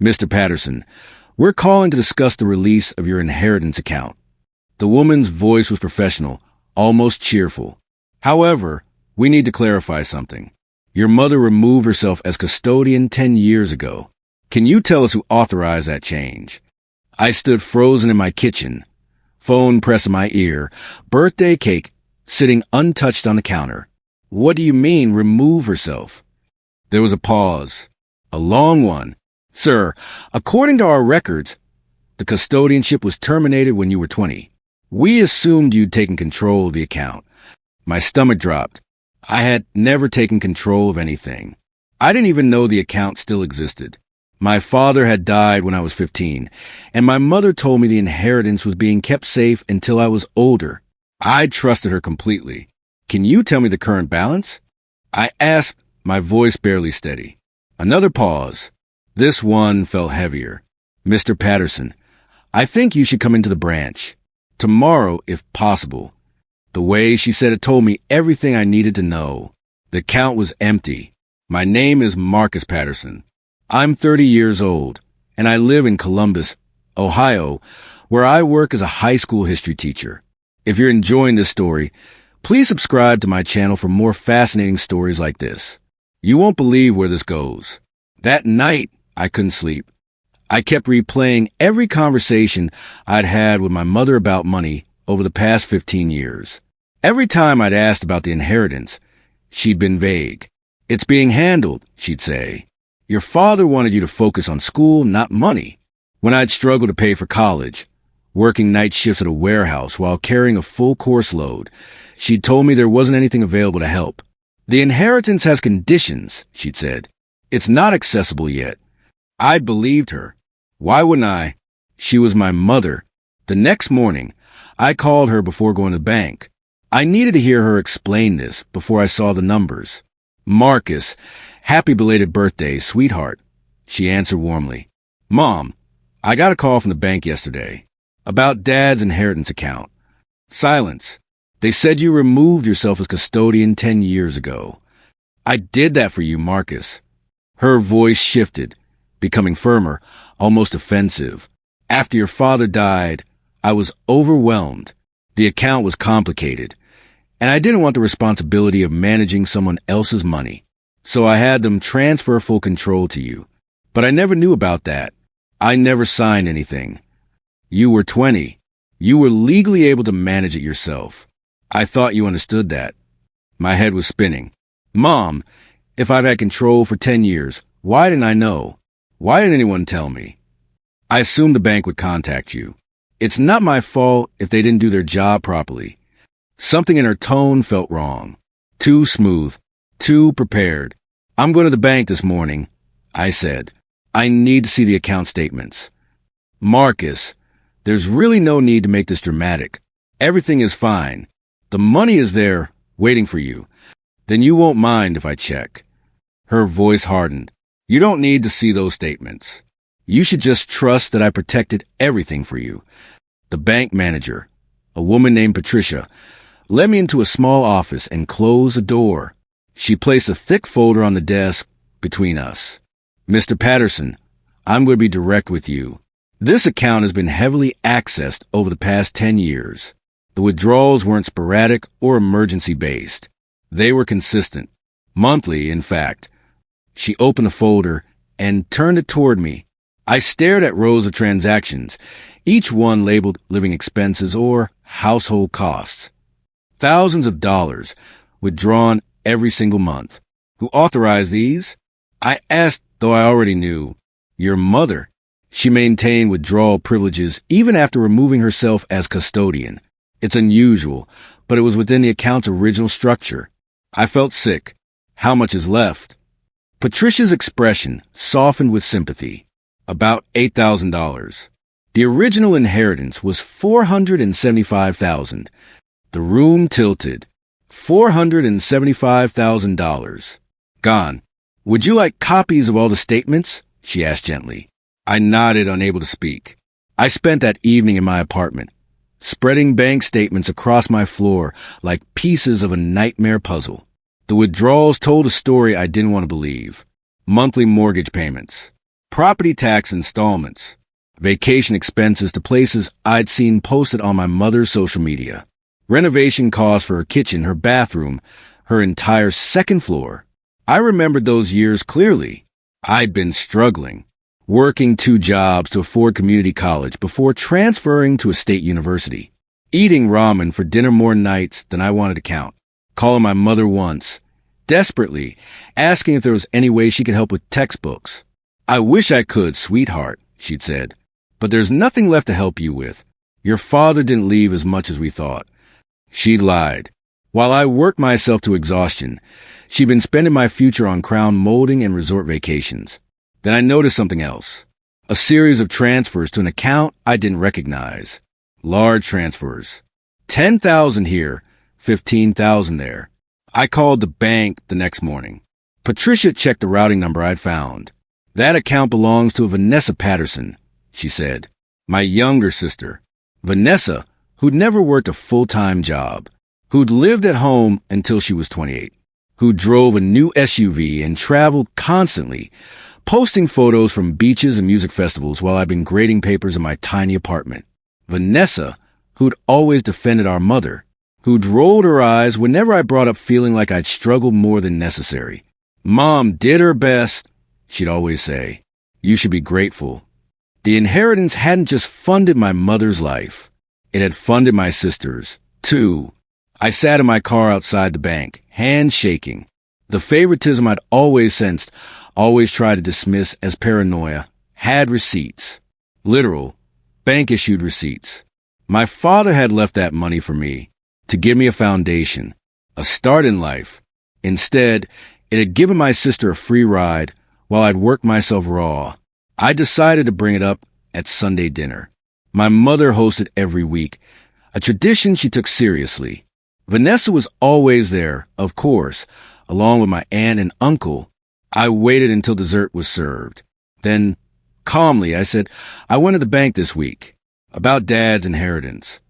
Mr. Patterson, we're calling to discuss the release of your inheritance account. The woman's voice was professional, almost cheerful. However, we need to clarify something. Your mother removed herself as custodian 10 years ago. Can you tell us who authorized that change? I stood frozen in my kitchen, phone pressed in my ear, birthday cake sitting untouched on the counter. What do you mean, remove herself? There was a pause, a long one. Sir, according to our records, the custodianship was terminated when you were 20. We assumed you'd taken control of the account. My stomach dropped. I had never taken control of anything. I didn't even know the account still existed. My father had died when I was 15, and my mother told me the inheritance was being kept safe until I was older. I trusted her completely. Can you tell me the current balance? I asked, my voice barely steady. Another pause. This one felt heavier. Mr. Patterson, I think you should come into the branch. Tomorrow, if possible. The way she said it told me everything I needed to know. The account was empty. My name is Marcus Patterson. I'm 30 years old, and I live in Columbus, Ohio, where I work as a high school history teacher. If you're enjoying this story, please subscribe to my channel for more fascinating stories like this. You won't believe where this goes. That night, I couldn't sleep. I kept replaying every conversation I'd had with my mother about money over the past 15 years. Every time I'd asked about the inheritance, she'd been vague. It's being handled, she'd say. Your father wanted you to focus on school, not money. When I'd struggled to pay for college, working night shifts at a warehouse while carrying a full course load, she'd told me there wasn't anything available to help. The inheritance has conditions, she'd said. It's not accessible yet. I believed her. Why wouldn't I? She was my mother. The next morning, I called her before going to the bank. I needed to hear her explain this before I saw the numbers. Marcus, happy belated birthday, sweetheart, she answered warmly. Mom, I got a call from the bank yesterday about Dad's inheritance account. Silence. They said you removed yourself as custodian 10 years ago. I did that for you, Marcus. Her voice shifted, becoming firmer, almost offensive. After your father died, I was overwhelmed. The account was complicated, and I didn't want the responsibility of managing someone else's money. So I had them transfer full control to you. But I never knew about that. I never signed anything. You were 20. You were legally able to manage it yourself. I thought you understood that. My head was spinning. Mom, if I've had control for 10 years, why didn't I know? Why didn't anyone tell me? I assumed the bank would contact you. It's not my fault if they didn't do their job properly. Something in her tone felt wrong. Too smooth. Too prepared. I'm going to the bank this morning, I said. I need to see the account statements. Marcus, there's really no need to make this dramatic. Everything is fine. The money is there, waiting for you. Then you won't mind if I check. Her voice hardened. You don't need to see those statements. You should just trust that I protected everything for you. The bank manager, a woman named Patricia, led me into a small office and closed the door. She placed a thick folder on the desk between us. Mr. Patterson, I'm going to be direct with you. This account has been heavily accessed over the past 10 years. The withdrawals weren't sporadic or emergency-based. They were consistent. Monthly, in fact. She opened the folder and turned it toward me. I stared at rows of transactions, each one labeled living expenses or household costs. Thousands of dollars withdrawn every single month. Who authorized these? I asked, though I already knew. Your mother. She maintained withdrawal privileges even after removing herself as custodian. It's unusual, but it was within the account's original structure. I felt sick. How much is left? Patricia's expression softened with sympathy. About $8,000. The original inheritance was $475,000. The room tilted. $475,000. Gone. Would you like copies of all the statements? She asked gently. I nodded, unable to speak. I spent that evening in my apartment, spreading bank statements across my floor like pieces of a nightmare puzzle. The withdrawals told a story I didn't want to believe. Monthly mortgage payments. property tax installments, vacation expenses to places I'd seen posted on my mother's social media, renovation costs for her kitchen, her bathroom, her entire second floor. I remembered those years clearly. I'd been struggling, working 2 jobs to afford community college before transferring to a state university, eating ramen for dinner more nights than I wanted to count, calling my mother once, desperately, asking if there was any way she could help with textbooks. "I wish I could, sweetheart," she'd said, "but there's nothing left to help you with. Your father didn't leave as much as we thought." She'd lied. While I worked myself to exhaustion, she'd been spending my future on crown molding and resort vacations. Then I noticed something else. A series of transfers to an account I didn't recognize. Large transfers. 10,000 here, 15,000 there. I called the bank the next morning. Patricia checked the routing number I'd found. "That account belongs to a Vanessa Patterson," she said. "My younger sister. Vanessa, who'd never worked a full-time job, who'd lived at home until she was 28, who drove a new SUV and traveled constantly, posting photos from beaches and music festivals while I'd been grading papers in my tiny apartment. Vanessa, who'd always defended our mother, who'd rolled her eyes whenever I brought up feeling like I'd struggled more than necessary. Mom did her best, she'd always say. You should be grateful. The inheritance hadn't just funded my mother's life. It had funded my sister's, too. I sat in my car outside the bank, hands shaking. The favoritism I'd always sensed, always tried to dismiss as paranoia, had receipts. Literal, bank-issued receipts. My father had left that money for me, to give me a foundation, a start in life. Instead, it had given my sister a free ride while I'd worked myself raw. I decided to bring it up at Sunday dinner. My mother hosted every week, a tradition she took seriously. Vanessa was always there, of course, along with my aunt and uncle. I waited until dessert was served. Then, calmly, I said, "I went to the bank this week, about Dad's inheritance."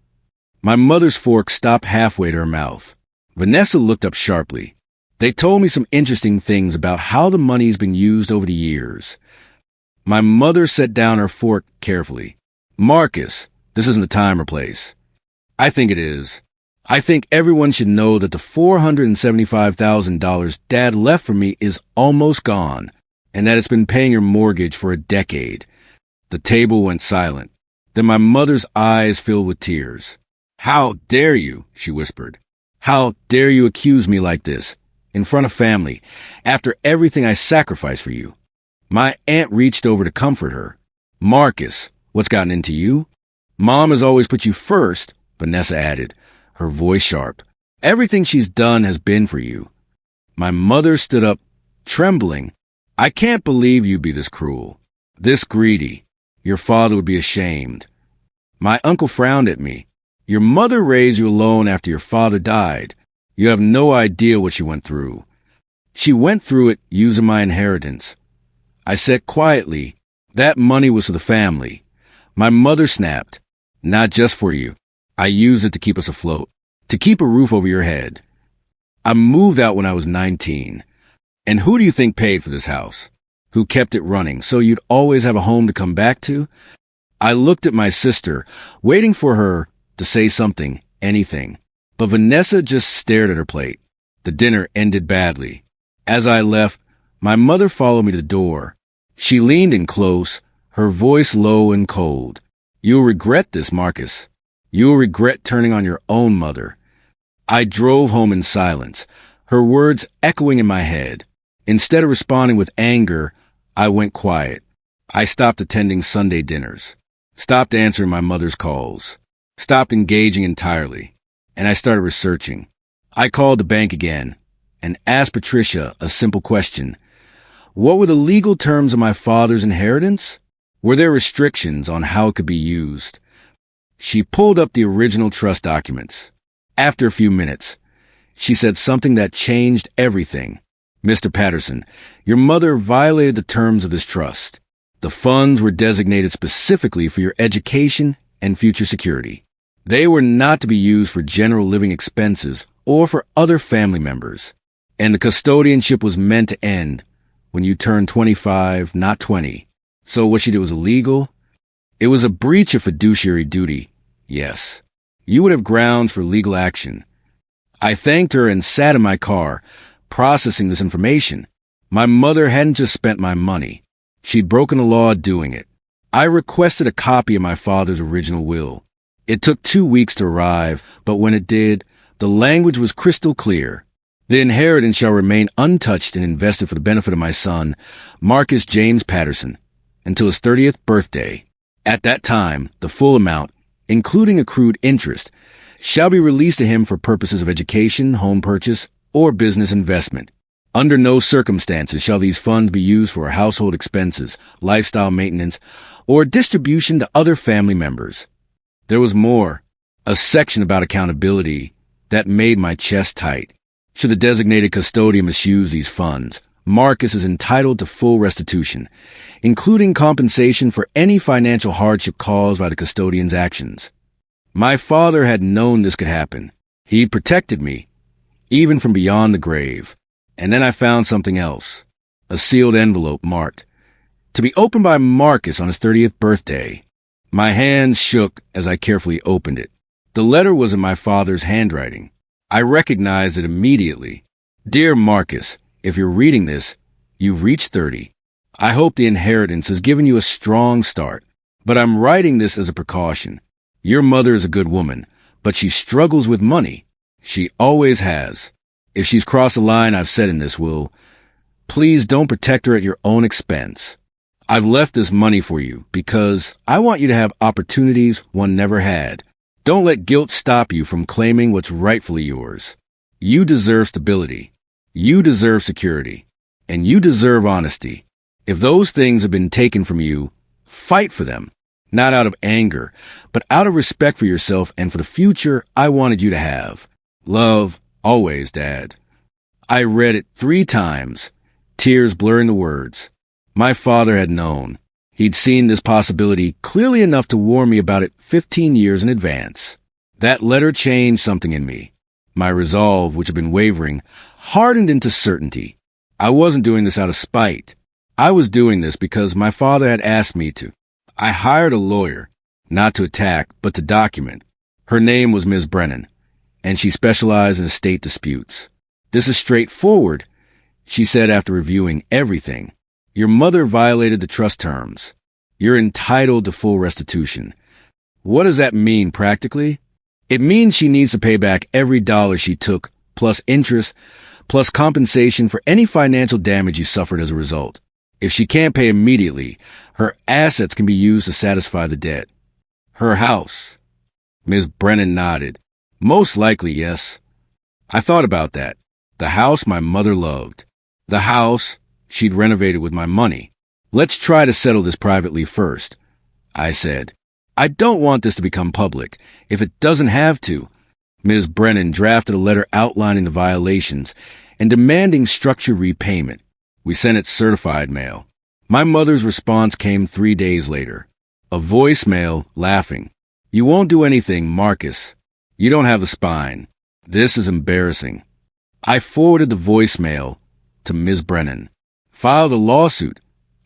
My mother's fork stopped halfway to her mouth. Vanessa looked up sharply. "They told me some interesting things about how the money's been used over the years." My mother set down her fork carefully. "Marcus, this isn't the time or place." "I think it is. I think everyone should know that the $475,000 Dad left for me is almost gone, and that it's been paying your mortgage for a decade." The table went silent. Then my mother's eyes filled with tears. "How dare you?" she whispered. "How dare you accuse me like this, in front of family, after everything I sacrificed for you?" My aunt reached over to comfort her. "Marcus, what's gotten into you?" "Mom has always put you first," Vanessa added, her voice sharp. "Everything she's done has been for you." My mother stood up, trembling. "I can't believe you'd be this cruel, this greedy. Your father would be ashamed." My uncle frowned at me. "Your mother raised you alone after your father died. You have no idea what she went through. She went through it using my inheritance." I said quietly, "That money was for the family." My mother snapped, "Not just for you. I used it to keep us afloat, to keep a roof over your head." I moved out when I was 19. And who do you think paid for this house? Who kept it running so you'd always have a home to come back to? I looked at my sister, waiting for her to say something, anything. But Vanessa just stared at her plate. The dinner ended badly. As I left, my mother followed me to the door. She leaned in close, her voice low and cold. "You'll regret this, Marcus. You'll regret turning on your own mother." I drove home in silence, her words echoing in my head. Instead of responding with anger, I went quiet. I stopped attending Sunday dinners, stopped answering my mother's calls, stopped engaging entirely, and I started researching. I called the bank again and asked Patricia a simple question. What were the legal terms of my father's inheritance? Were there restrictions on how it could be used? She pulled up the original trust documents. After a few minutes, she said something that changed everything. "Mr. Patterson, your mother violated the terms of this trust. The funds were designated specifically for your education and future security. They were not to be used for general living expenses or for other family members. And the custodianship was meant to end when you turned 25, not 20. So what she did was illegal? It was a breach of fiduciary duty. Yes. You would have grounds for legal action. I thanked her and sat in my car, processing this information. My mother hadn't just spent my money. She'd broken the law doing it. I requested a copy of my father's original will. It took 2 weeks to arrive, but when it did, the language was crystal clear. The inheritance shall remain untouched and invested for the benefit of my son, Marcus James Patterson, until his 30th birthday. At that time, the full amount, including accrued interest, shall be released to him for purposes of education, home purchase, or business investment. Under no circumstances shall these funds be used for household expenses, lifestyle maintenance, or distribution to other family members. There was more, a section about accountability that made my chest tight. Should the designated custodian misuse these funds, Marcus is entitled to full restitution, including compensation for any financial hardship caused by the custodian's actions. My father had known this could happen. He protected me, even from beyond the grave. And then I found something else, a sealed envelope marked, to be opened by Marcus on his 30th birthday. My hands shook as I carefully opened it. The letter was in my father's handwriting. I recognized it immediately. Dear Marcus, if you're reading this, you've reached 30. I hope the inheritance has given you a strong start, but I'm writing this as a precaution. Your mother is a good woman, but she struggles with money. She always has. If she's crossed the line I've set in this will, please don't protect her at your own expense. I've left this money for you because I want you to have opportunities one never had. Don't let guilt stop you from claiming what's rightfully yours. You deserve stability. You deserve security. And you deserve honesty. If those things have been taken from you, fight for them. Not out of anger, but out of respect for yourself and for the future I wanted you to have. Love, always, Dad. I read it 3 times, tears blurring the words. My father had known. He'd seen this possibility clearly enough to warn me about it 15 years in advance. That letter changed something in me. My resolve, which had been wavering, hardened into certainty. I wasn't doing this out of spite. I was doing this because my father had asked me to. I hired a lawyer, not to attack, but to document. Her name was Ms. Brennan, and she specialized in estate disputes. This is straightforward, she said after reviewing everything. Your mother violated the trust terms. You're entitled to full restitution. What does that mean practically? It means she needs to pay back every dollar she took, plus interest, plus compensation for any financial damage you suffered as a result. If she can't pay immediately, her assets can be used to satisfy the debt. Her house. Ms. Brennan nodded. Most likely, yes. I thought about that. The house my mother loved. The house she'd renovated with my money. Let's try to settle this privately first, I said. I don't want this to become public, if it doesn't have to. Ms. Brennan drafted a letter outlining the violations and demanding structured repayment. We sent it certified mail. My mother's response came 3 days later. A voicemail laughing. You won't do anything, Marcus. You don't have the spine. This is embarrassing. I forwarded the voicemail to Ms. Brennan. File the lawsuit,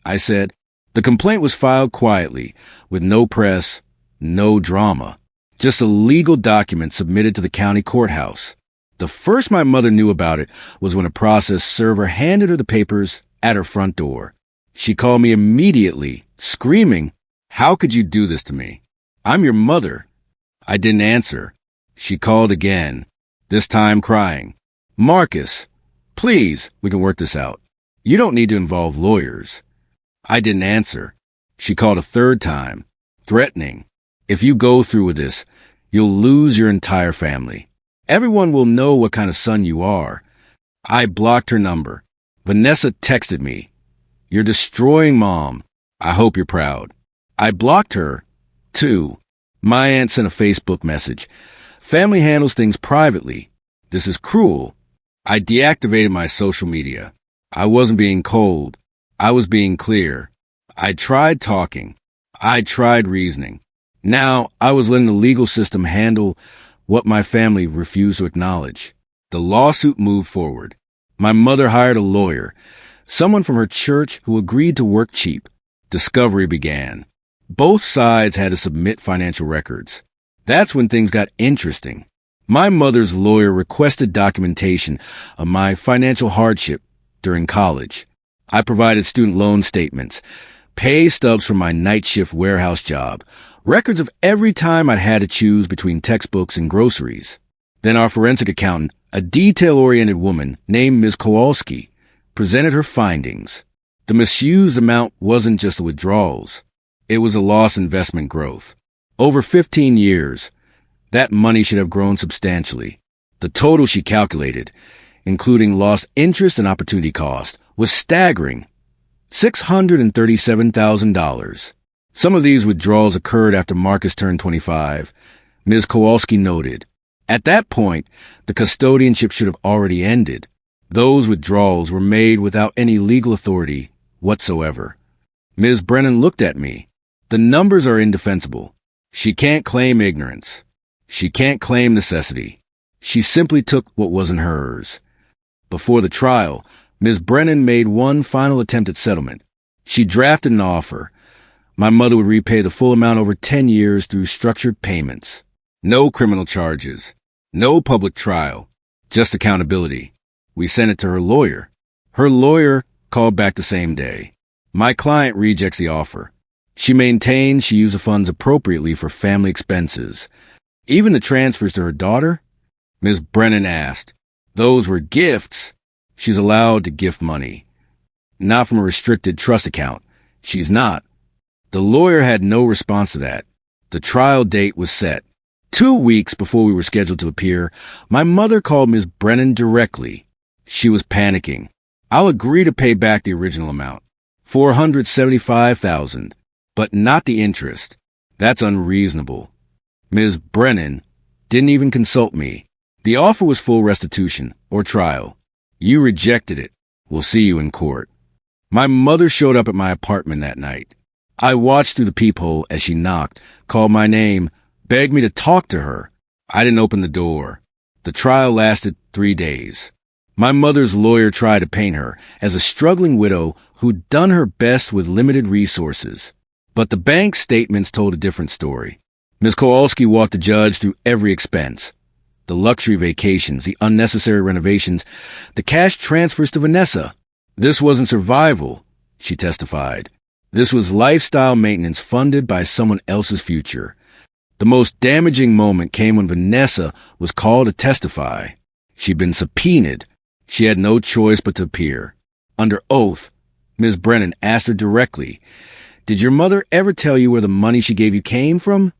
I said. The complaint was filed quietly, with no press, no drama. Just a legal document submitted to the county courthouse. The first my mother knew about it was when a process server handed her the papers at her front door. She called me immediately, screaming, "How could you do this to me? I'm your mother." I didn't answer. She called again, this time crying. "Marcus, please, we can work this out. You don't need to involve lawyers." I didn't answer. She called a third time, threatening, "If you go through with this, you'll lose your entire family. Everyone will know what kind of son you are." I blocked her number. Vanessa texted me, "You're destroying Mom. I hope you're proud." I blocked her, too. My aunt sent a Facebook message. "Family handles things privately. This is cruel." I deactivated my social media. I wasn't being cold. I was being clear. I tried talking. I tried reasoning. Now I was letting the legal system handle what my family refused to acknowledge. The lawsuit moved forward. My mother hired a lawyer, someone from her church who agreed to work cheap. Discovery began. Both sides had to submit financial records. That's when things got interesting. My mother's lawyer requested documentation of my financial hardship during college. I provided student loan statements, pay stubs from my night shift warehouse job, records of every time I'd had to choose between textbooks and groceries. Then our forensic accountant, a detail-oriented woman named Ms. Kowalski, presented her findings. The misused amount wasn't just the withdrawals. It was a lost investment growth. Over 15 years, that money should have grown substantially. The total she calculated, including lost interest and opportunity cost, was staggering. $637,000. Some of these withdrawals occurred after Marcus turned 25, Ms. Kowalski noted. At that point, the custodianship should have already ended. Those withdrawals were made without any legal authority whatsoever. Ms. Brennan looked at me. The numbers are indefensible. She can't claim ignorance. She can't claim necessity. She simply took what wasn't hers. Before the trial, Ms. Brennan made one final attempt at settlement. She drafted an offer. My mother would repay the full amount over 10 years through structured payments. No criminal charges. No public trial. Just accountability. We sent it to her lawyer. Her lawyer called back the same day. My client rejects the offer. She maintains she used the funds appropriately for family expenses. Even the transfers to her daughter? Ms. Brennan asked. Those were gifts. She's allowed to gift money. Not from a restricted trust account. She's not. The lawyer had no response to that. The trial date was set. 2 weeks before we were scheduled to appear, my mother called Ms. Brennan directly. She was panicking. I'll agree to pay back the original amount, $475,000, but not the interest. That's unreasonable. Ms. Brennan didn't even consult me. The offer was full restitution or trial. You rejected it. We'll see you in court. My mother showed up at my apartment that night. I watched through the peephole as she knocked, called my name, begged me to talk to her. I didn't open the door. The trial lasted 3 days. My mother's lawyer tried to paint her as a struggling widow who'd done her best with limited resources. But the bank statements told a different story. Ms. Kowalski walked the judge through every expense. The luxury vacations, the unnecessary renovations, the cash transfers to Vanessa. This wasn't survival, she testified. This was lifestyle maintenance funded by someone else's future. The most damaging moment came when Vanessa was called to testify. She'd been subpoenaed. She had no choice but to appear. Under oath, Ms. Brennan asked her directly, "Did your mother ever tell you where the money she gave you came from?"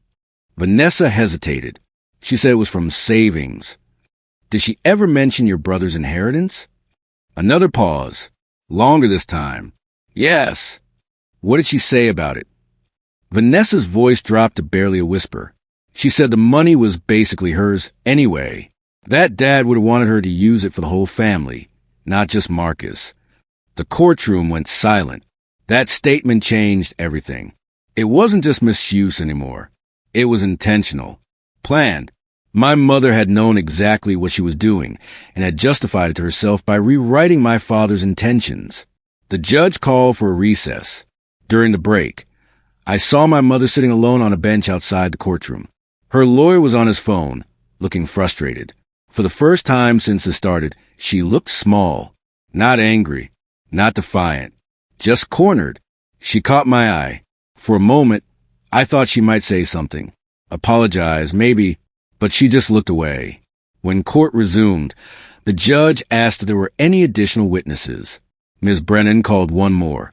Vanessa hesitated. She said it was from savings. "Did she ever mention your brother's inheritance?" Another pause. Longer this time. "Yes." "What did she say about it?" Vanessa's voice dropped to barely a whisper. She said the money was basically hers anyway. That dad would have wanted her to use it for the whole family, not just Marcus. The courtroom went silent. That statement changed everything. It wasn't just misuse anymore. It was intentional. Planned. My mother had known exactly what she was doing and had justified it to herself by rewriting my father's intentions. The judge called for a recess. During the break, I saw my mother sitting alone on a bench outside the courtroom. Her lawyer was on his phone, looking frustrated. For the first time since it started, she looked small. Not angry, not defiant, just cornered. She caught my eye. For a moment, I thought she might say something. Apologize, maybe, but she just looked away. When court resumed, the judge asked if there were any additional witnesses. Ms. Brennan called one more,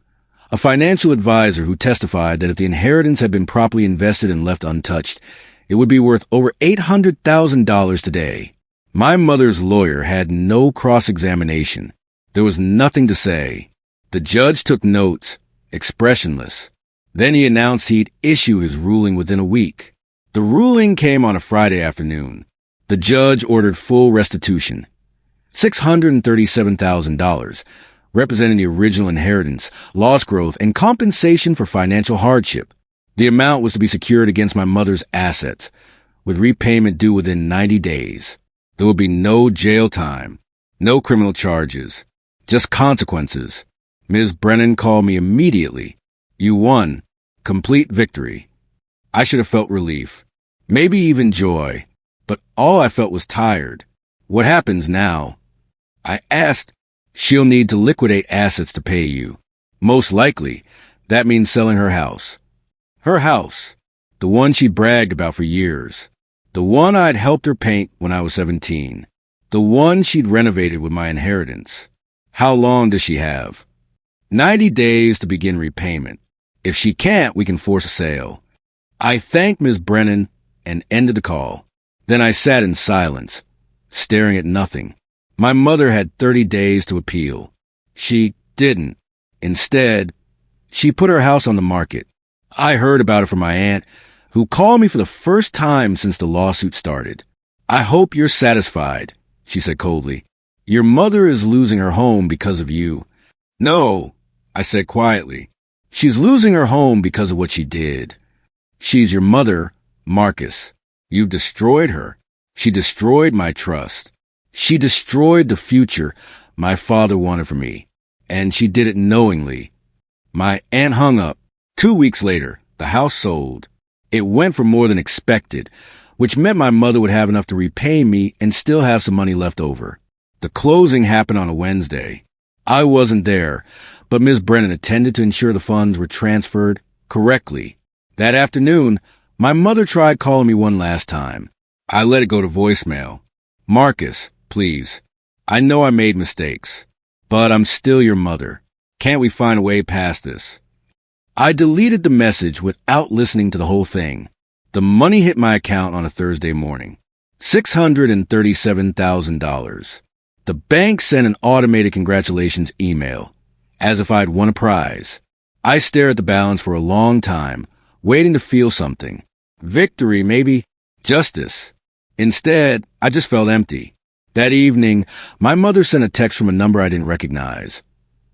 a financial advisor who testified that if the inheritance had been properly invested and left untouched, it would be worth over $800,000 today. My mother's lawyer had no cross-examination. There was nothing to say. The judge took notes, expressionless. Then he announced he'd issue his ruling within a week. The ruling came on a Friday afternoon. The judge ordered full restitution, $637,000, representing the original inheritance, loss growth, and compensation for financial hardship. The amount was to be secured against my mother's assets, with repayment due within 90 days. There would be no jail time, no criminal charges, just consequences. Ms. Brennan called me immediately. You won. Complete victory. I should have felt relief. Maybe even joy. But all I felt was tired. What happens now? I asked. She'll need to liquidate assets to pay you. Most likely, that means selling her house. Her house. The one she bragged about for years. The one I'd helped her paint when I was 17. The one she'd renovated with my inheritance. How long does she have? 90 days to begin repayment. If she can't, we can force a sale. I thanked Ms. Brennan and ended the call. Then I sat in silence, staring at nothing. My mother had 30 days to appeal. She didn't. Instead, she put her house on the market. I heard about it from my aunt, who called me for the first time since the lawsuit started. I hope you're satisfied, she said coldly. Your mother is losing her home because of you. No, I said quietly. She's losing her home because of what she did. She's your mother, Marcus. You've destroyed her. She destroyed my trust. She destroyed the future my father wanted for me. And she did it knowingly. My aunt hung up. 2 weeks later, the house sold. It went for more than expected, which meant my mother would have enough to repay me and still have some money left over. The closing happened on a Wednesday. I wasn't there, but Ms. Brennan attended to ensure the funds were transferred correctly. That afternoon, my mother tried calling me one last time. I let it go to voicemail. Marcus, please. I know I made mistakes, but I'm still your mother. Can't we find a way past this? I deleted the message without listening to the whole thing. The money hit my account on a Thursday morning. $637,000. The bank sent an automated congratulations email, as if I'd won a prize. I stared at the balance for a long time, waiting to feel something. Victory, maybe. Justice. Instead, I just felt empty. That evening, my mother sent a text from a number I didn't recognize.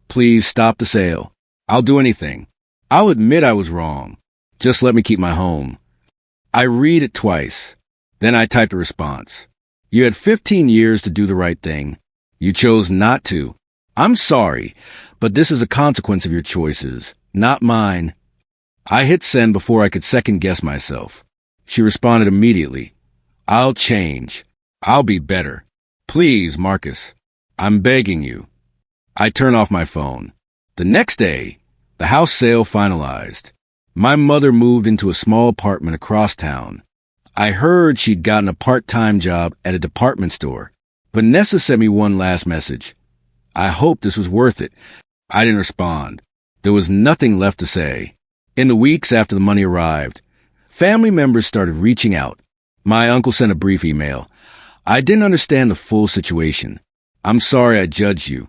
Please stop the sale. I'll do anything. I'll admit I was wrong. Just let me keep my home. I read it twice. Then I typed a response. You had 15 years to do the right thing. You chose not to. I'm sorry, but this is a consequence of your choices, not mine. I hit send before I could second-guess myself. She responded immediately. I'll change. I'll be better. Please, Marcus. I'm begging you. I turn off my phone. The next day, the house sale finalized. My mother moved into a small apartment across town. I heard she'd gotten a part-time job at a department store. Vanessa sent me one last message. I hoped this was worth it. I didn't respond. There was nothing left to say. In the weeks after the money arrived, family members started reaching out. My uncle sent a brief email. I didn't understand the full situation. I'm sorry I judged you.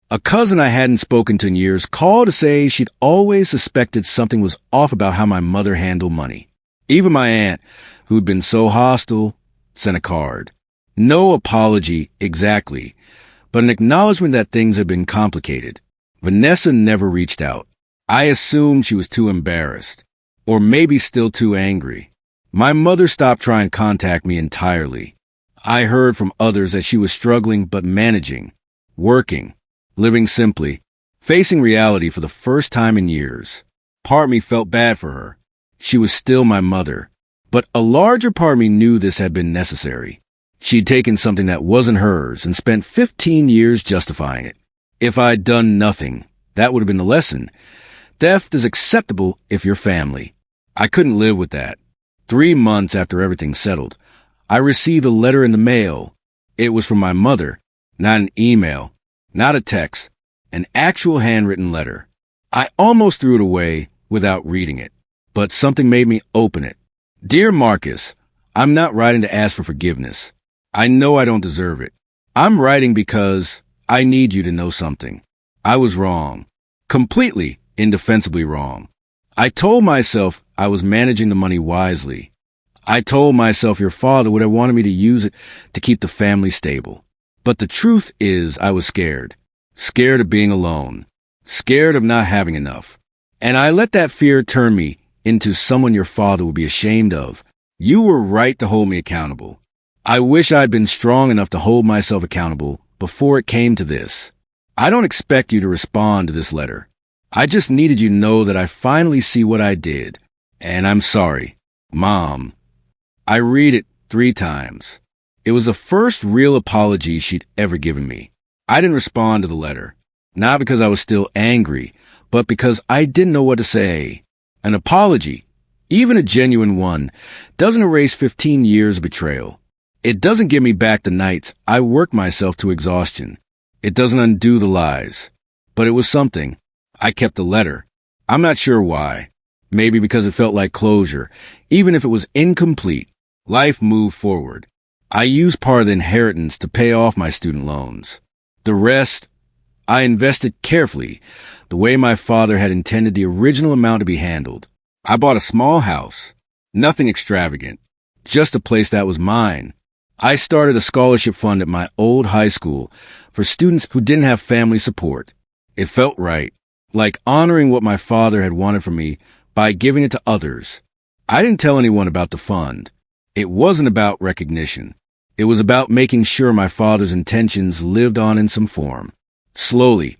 A cousin I hadn't spoken to in years called to say she'd always suspected something was off about how my mother handled money. Even my aunt, who'd been so hostile, sent a card. No apology exactly, but an acknowledgement that things had been complicated. Vanessa never reached out. I assumed she was too embarrassed, or maybe still too angry. My mother stopped trying to contact me entirely. I heard from others that she was struggling but managing, working, living simply, facing reality for the first time in years. Part of me felt bad for her. She was still my mother. But a larger part of me knew this had been necessary. She'd taken something that wasn't hers and spent 15 years justifying it. If I'd done nothing, that would have been the lesson. Theft is acceptable if you're family. I couldn't live with that. 3 months after everything settled, I received a letter in the mail. It was from my mother, not an email, not a text, an actual handwritten letter. I almost threw it away without reading it, but something made me open it. Dear Marcus, I'm not writing to ask for forgiveness. I know I don't deserve it. I'm writing because I need you to know something. I was wrong. Completely, indefensibly wrong. I told myself I was managing the money wisely. I told myself your father would have wanted me to use it to keep the family stable. But the truth is I was scared. Scared of being alone. Scared of not having enough. And I let that fear turn me into someone your father would be ashamed of. You were right to hold me accountable. I wish I'd been strong enough to hold myself accountable before it came to this. I don't expect you to respond to this letter. I just needed you to know that I finally see what I did. And I'm sorry, Mom. I read it 3 times. It was the first real apology she'd ever given me. I didn't respond to the letter. Not because I was still angry, but because I didn't know what to say. An apology, even a genuine one, doesn't erase 15 years of betrayal. It doesn't give me back the nights I worked myself to exhaustion. It doesn't undo the lies. But it was something. I kept the letter. I'm not sure why. Maybe because it felt like closure. Even if it was incomplete, life moved forward. I used part of the inheritance to pay off my student loans. The rest, I invested carefully, the way my father had intended the original amount to be handled. I bought a small house. Nothing extravagant. Just a place that was mine. I started a scholarship fund at my old high school for students who didn't have family support. It felt right, like honoring what my father had wanted from me by giving it to others. I didn't tell anyone about the fund. It wasn't about recognition. It was about making sure my father's intentions lived on in some form. Slowly,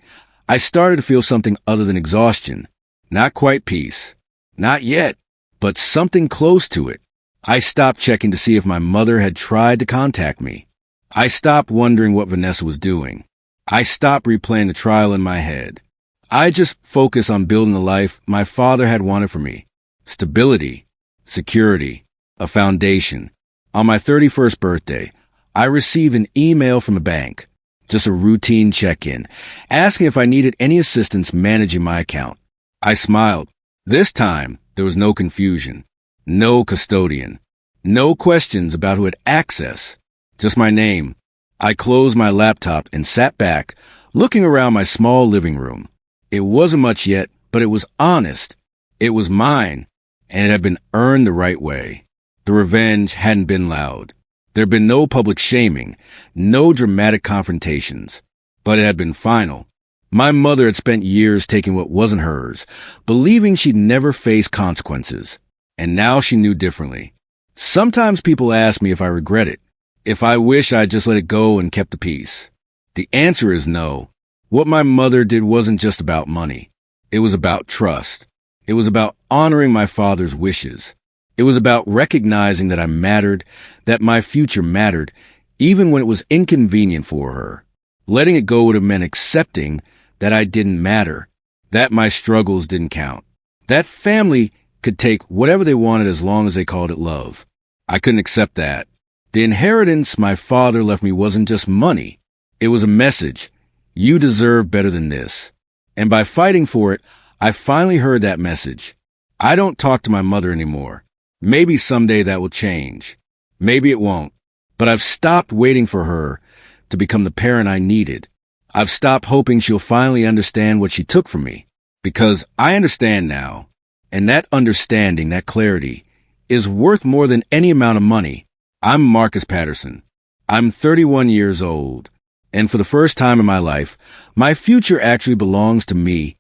I started to feel something other than exhaustion. Not quite peace. Not yet, but something close to it. I stopped checking to see if my mother had tried to contact me. I stopped wondering what Vanessa was doing. I stopped replaying the trial in my head. I just focused on building the life my father had wanted for me. Stability, security, a foundation. On my 31st birthday, I received an email from the bank, just a routine check-in, asking if I needed any assistance managing my account. I smiled. This time, there was no confusion. No custodian. No questions about who had access. Just my name. I closed my laptop and sat back, looking around my small living room. It wasn't much yet, but it was honest. It was mine, and it had been earned the right way. The revenge hadn't been loud. There had been no public shaming, no dramatic confrontations, but it had been final. My mother had spent years taking what wasn't hers, believing she'd never face consequences. And now she knew differently. Sometimes people ask me if I regret it, if I wish I'd just let it go and kept the peace. The answer is no. What my mother did wasn't just about money. It was about trust. It was about honoring my father's wishes. It was about recognizing that I mattered, that my future mattered, even when it was inconvenient for her. Letting it go would have meant accepting that I didn't matter, that my struggles didn't count, that family could take whatever they wanted as long as they called it love. I couldn't accept that. The inheritance my father left me wasn't just money. It was a message. You deserve better than this. And by fighting for it, I finally heard that message. I don't talk to my mother anymore. Maybe someday that will change. Maybe it won't. But I've stopped waiting for her to become the parent I needed. I've stopped hoping she'll finally understand what she took from me. Because I understand now. And that understanding, that clarity, is worth more than any amount of money. I'm Marcus Patterson. I'm 31 years old. And for the first time in my life, my future actually belongs to me